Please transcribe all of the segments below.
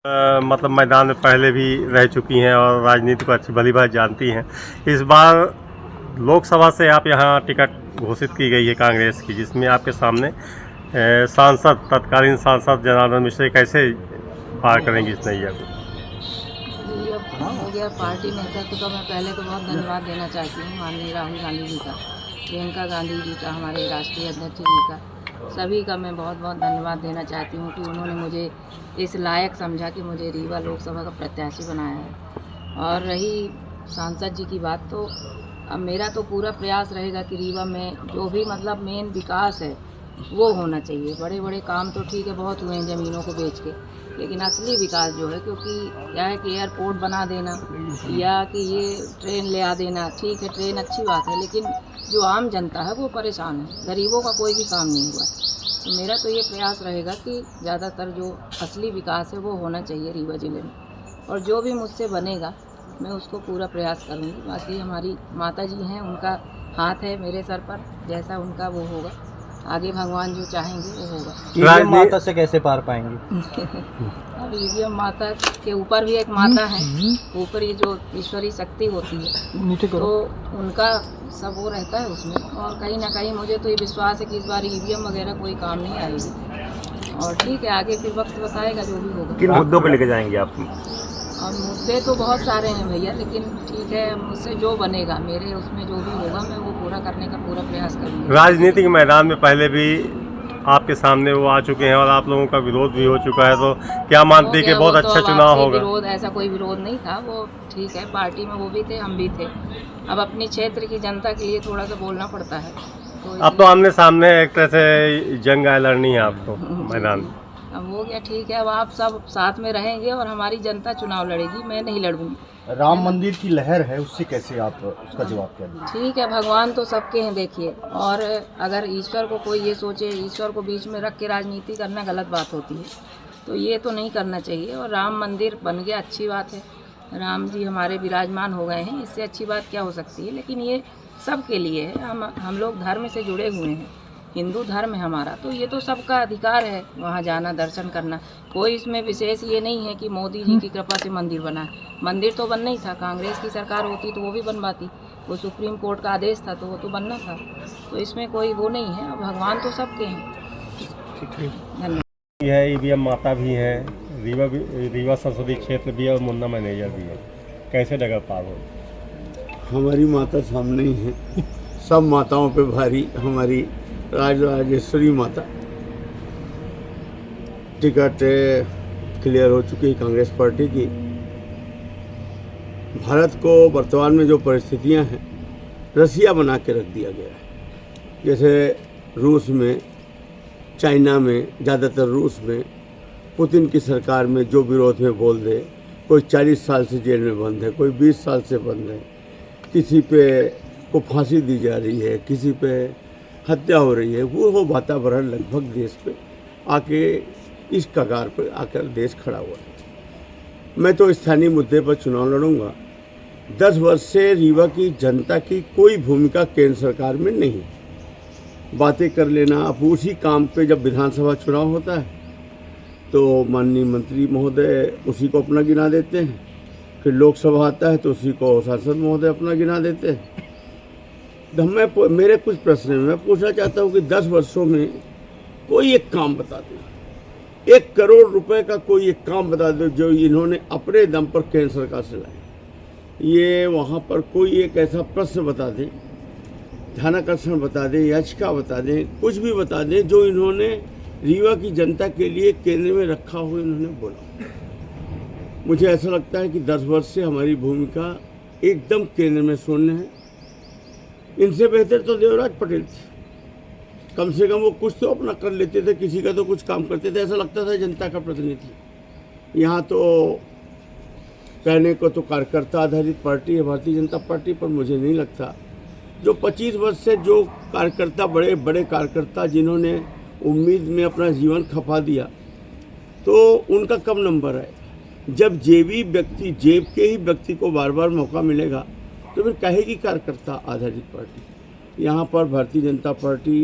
मतलब मैदान में पहले भी रह चुकी हैं और राजनीति को अच्छी भली भांति जानती हैं। इस बार लोकसभा से आप यहाँ टिकट घोषित की गई है कांग्रेस की, जिसमें आपके सामने सांसद तत्कालीन सांसद जनार्दन मिश्र कैसे पार करेंगी इस नैया को? जी, अब हो गया पार्टी नेतृत्व का मैं पहले तो बहुत धन्यवाद देना चाहती हूँ माननीय राहुल गांधी जी का, प्रियंका गांधी जी का, हमारे राष्ट्रीय अध्यक्ष जी का, सभी का मैं बहुत बहुत धन्यवाद देना चाहती हूँ कि उन्होंने मुझे इस लायक समझा कि मुझे रीवा लोकसभा का प्रत्याशी बनाया है। और रही सांसद जी की बात, तो अब मेरा तो पूरा प्रयास रहेगा कि रीवा में जो भी मतलब मेन विकास है वो होना चाहिए। बड़े बड़े काम तो ठीक है बहुत हुए हैं ज़मीनों को बेच के, लेकिन असली विकास जो है, क्योंकि क्या है कि एयरपोर्ट बना देना या कि ये ट्रेन ले आ देना, ठीक है ट्रेन अच्छी बात है, लेकिन जो आम जनता है वो परेशान है, गरीबों का कोई भी काम नहीं हुआ। तो मेरा तो ये प्रयास रहेगा कि ज़्यादातर जो असली विकास है वो होना चाहिए रीवा ज़िले में, और जो भी मुझसे बनेगा मैं उसको पूरा प्रयास करूँगी। बाकी हमारी माता जी हैं, उनका हाथ है मेरे सर पर, जैसा उनका वो होगा, आगे भगवान जो चाहेंगे वो होगा। ईवीएम माता से कैसे पार पाएंगी? अब ईवीएम माता के ऊपर भी एक माता है, ऊपर ये जो ईश्वरीय शक्ति होती है तो उनका सब वो रहता है उसमें, और कहीं ना कहीं मुझे तो ये विश्वास है कि इस बार ईवीएम वगैरह कोई काम नहीं आएगी। और ठीक है, आगे फिर वक्त बताएगा जो भी होगा। किन मुद्दों पे लेके जाएंगे आप? और मुद्दे तो बहुत सारे हैं भैया, लेकिन ठीक है मुझसे जो बनेगा, मेरे उसमें जो भी होगा मैं वो पूरा करने का पूरा प्रयास करूँगी। राजनीतिक मैदान में पहले भी आपके सामने वो आ चुके हैं और आप लोगों का विरोध भी हो चुका है, तो क्या मानती है कि बहुत अच्छा चुनाव होगा? विरोध, ऐसा कोई विरोध नहीं था, वो ठीक है, पार्टी में वो भी थे हम भी थे। अब अपनी क्षेत्र की जनता के लिए थोड़ा सा बोलना पड़ता है। तो अब तो आमने सामने एक तरह से जंग लड़नी है आपको मैदान में। अब हो गया ठीक है, अब आप सब साथ में रहेंगे और हमारी जनता चुनाव लड़ेगी, मैं नहीं लड़ूंगी। राम मंदिर की लहर है, उससे कैसे आप उसका जवाब क्या देंगे? ठीक है, भगवान तो सबके हैं देखिए, और अगर ईश्वर को कोई ये सोचे, ईश्वर को बीच में रख के राजनीति करना गलत बात होती है, तो ये तो नहीं करना चाहिए। और राम मंदिर बन गया, अच्छी बात है, राम जी हमारे विराजमान हो गए हैं, इससे अच्छी बात क्या हो सकती है। लेकिन ये सबके लिए है, हम लोग धर्म से जुड़े हुए हैं, हिंदू धर्म है हमारा, तो ये तो सबका अधिकार है वहाँ जाना, दर्शन करना। कोई इसमें विशेष ये नहीं है कि मोदी जी की कृपा से मंदिर बना है। मंदिर तो बनना ही था, कांग्रेस की सरकार होती तो वो भी बनवाती, वो सुप्रीम कोर्ट का आदेश था तो वो तो बनना था, तो इसमें कोई वो नहीं है। भगवान तो सबके हैं। धन्यवाद। है ईवीएम माता भी है, रीवा संसदीय क्षेत्र भी है और मुन्ना मैनेजर भी है, कैसे डगर पार हो? हमारी माता सामने ही है, सब माताओं पे भारी हमारी राजेश्वरी माता। टिकट क्लियर हो चुकी है कांग्रेस पार्टी की। भारत को वर्तमान में जो परिस्थितियां हैं, रसिया बना के रख दिया गया है। जैसे रूस में, चाइना में, ज़्यादातर रूस में पुतिन की सरकार में जो विरोध में बोल दे, कोई 40 साल से जेल में बंद है, कोई 20 साल से बंद है, किसी पे को फांसी दी जा रही है, किसी पे हत्या हो रही है, वो वातावरण लगभग देश पे आके इस कगार पर आकर देश खड़ा हुआ है। मैं तो स्थानीय मुद्दे पर चुनाव लड़ूंगा। 10 वर्ष से रीवा की जनता की कोई भूमिका केंद्र सरकार में नहीं। बातें कर लेना, अब उसी काम पे जब विधानसभा चुनाव होता है तो माननीय मंत्री महोदय उसी को अपना गिना देते हैं, फिर लोकसभा आता है तो उसी को सांसद महोदय अपना गिना देते हैं। मेरे कुछ प्रश्न हैं, मैं पूछना चाहता हूँ कि 10 वर्षों में कोई एक काम बता दो, 1 करोड़ रुपए का कोई एक काम बता दो जो इन्होंने अपने दम पर केंद्र सरकार से लाए। ये वहाँ पर कोई एक ऐसा प्रश्न बता दें, ध्यानाकर्षण बता दें, याचिका बता दें, कुछ भी बता दें जो इन्होंने रीवा की जनता के लिए केंद्र में रखा हुआ इन्होंने बोला। मुझे ऐसा लगता है कि 10 वर्ष से हमारी भूमिका एकदम केंद्र में शून्य है। इनसे बेहतर तो देवराज पटेल थे, कम से कम वो कुछ तो अपना कर लेते थे, किसी का तो कुछ काम करते थे, ऐसा लगता था जनता का प्रतिनिधि। यहाँ तो कहने को तो कार्यकर्ता आधारित पार्टी है भारतीय जनता पार्टी, पर मुझे नहीं लगता जो 25 वर्ष से जो कार्यकर्ता, बड़े बड़े कार्यकर्ता जिन्होंने उम्मीद में अपना जीवन खपा दिया, तो उनका कम नंबर है। जब जेब के ही व्यक्ति को बार बार मौका मिलेगा तो फिर कहेगी कार्यकर्ता आधारित पार्टी। यहाँ पर भारतीय जनता पार्टी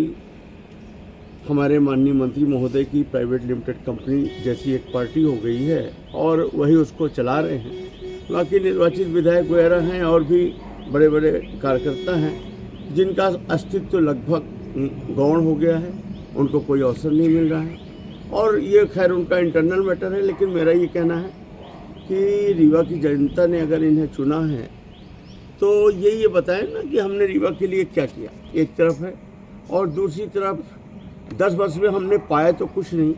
हमारे माननीय मंत्री महोदय की प्राइवेट लिमिटेड कंपनी जैसी एक पार्टी हो गई है और वही उसको चला रहे हैं। बाकी निर्वाचित विधायक वगैरह हैं और भी बड़े बड़े कार्यकर्ता हैं जिनका अस्तित्व तो लगभग गौण हो गया है, उनको कोई अवसर नहीं मिल रहा है और ये खैर उनका इंटरनल मैटर है। लेकिन मेरा ये कहना है कि रीवा की जनता ने अगर इन्हें चुना है तो ये बताएं ना कि हमने रीवा के लिए क्या किया, एक तरफ है, और दूसरी तरफ 10 वर्ष में हमने पाया तो कुछ नहीं,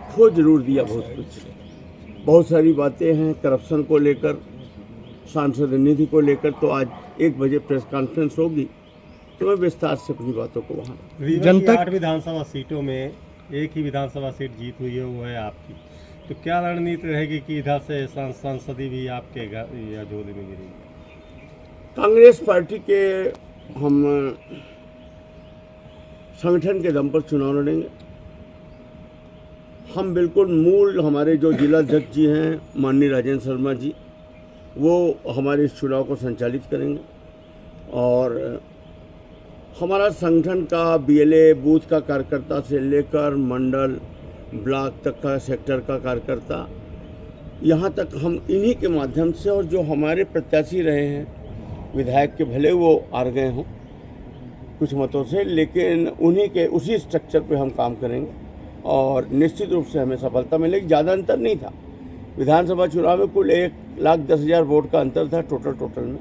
खो जरूर दिया बहुत कुछ। बहुत सारी बातें हैं करप्शन को लेकर, सांसद निधि को लेकर। तो आज 1 बजे प्रेस कॉन्फ्रेंस होगी तो मैं विस्तार से अपनी बातों को वहाँ। जनता 8 विधानसभा सीटों में एक ही विधानसभा सीट जीत हुई है, वो है आपकी। तो क्या रणनीति रहेगी कि इधर से संसदीय भी आपके या झोले में गिरेगी? कांग्रेस पार्टी के हम संगठन के दम पर चुनाव लड़ेंगे। हम बिल्कुल मूल, हमारे जो जिला अध्यक्ष जी हैं माननीय राजेंद्र शर्मा जी, वो हमारे इस चुनाव को संचालित करेंगे और हमारा संगठन का बीएलए बूथ का कार्यकर्ता से लेकर मंडल ब्लॉक तक का, सेक्टर का कार्यकर्ता, यहाँ तक हम इन्हीं के माध्यम से, और जो हमारे प्रत्याशी रहे हैं विधायक के, भले वो हार गए हों कुछ मतों से, लेकिन उन्हीं के उसी स्ट्रक्चर पे हम काम करेंगे और निश्चित रूप से हमें सफलता मिलेगी। ज़्यादा अंतर नहीं था विधानसभा चुनाव में, कुल 1,10,000 वोट का अंतर था टोटल में।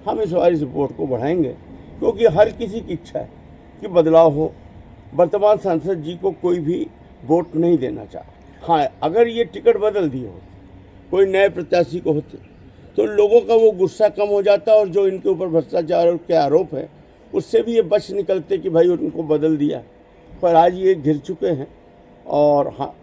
हम इस बार इस वोट को बढ़ाएंगे क्योंकि हर किसी की इच्छा है कि बदलाव हो। वर्तमान सांसद जी को कोई भी वोट नहीं देना चाहे। हाँ, अगर ये टिकट बदल दिए होते, कोई नए प्रत्याशी को होते, तो लोगों का वो गुस्सा कम हो जाता और जो इनके ऊपर भ्रष्टाचार के आरोप है उससे भी ये बच निकलते कि भाई उनको बदल दिया। पर आज ये घिर चुके हैं और हाँ,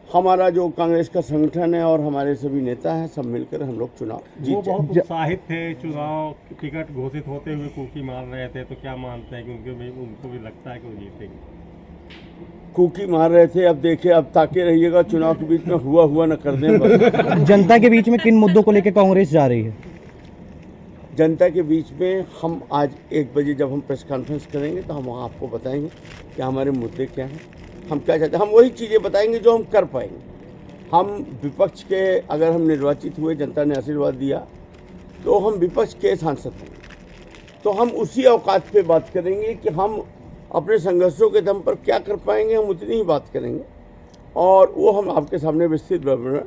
हमारा जो कांग्रेस का संगठन है और हमारे सभी नेता हैं, सब मिलकर हम लोग चुनाव जीत वो बहुत उत्साहित थे, चुनाव टिकट घोषित होते हुए कुकी मार रहे थे। तो क्या मानते हैं कि उनको भी लगता है कि वो जीतेंगे? कुकी मार रहे थे, अब देखिए, अब ताके रहिएगा चुनाव के बीच में हुआ न कर दें बस। जनता के बीच में किन मुद्दों को लेकर कांग्रेस जा रही है? जनता के बीच में हम आज 1 बजे जब हम प्रेस कॉन्फ्रेंस करेंगे तो हम वहाँ आपको बताएंगे कि हमारे मुद्दे क्या हैं, हम क्या चाहते हैं। हम वही चीज़ें बताएंगे जो हम कर पाएंगे। हम विपक्ष के, अगर हम निर्वाचित हुए, जनता ने आशीर्वाद दिया, तो हम विपक्ष के सांसद हैं, तो हम उसी औकात पे बात करेंगे कि हम अपने संघर्षों के दम पर क्या कर पाएंगे, हम उतनी ही बात करेंगे। और वो हम आपके सामने विस्तृत विवरण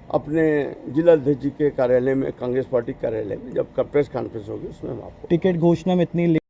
अपने जिला अध्यक्ष जी के कार्यालय में, कांग्रेस पार्टी कार्यालय में, जब प्रेस कॉन्फ्रेंस होगी उसमें हम आपको। टिकट घोषणा में इतनी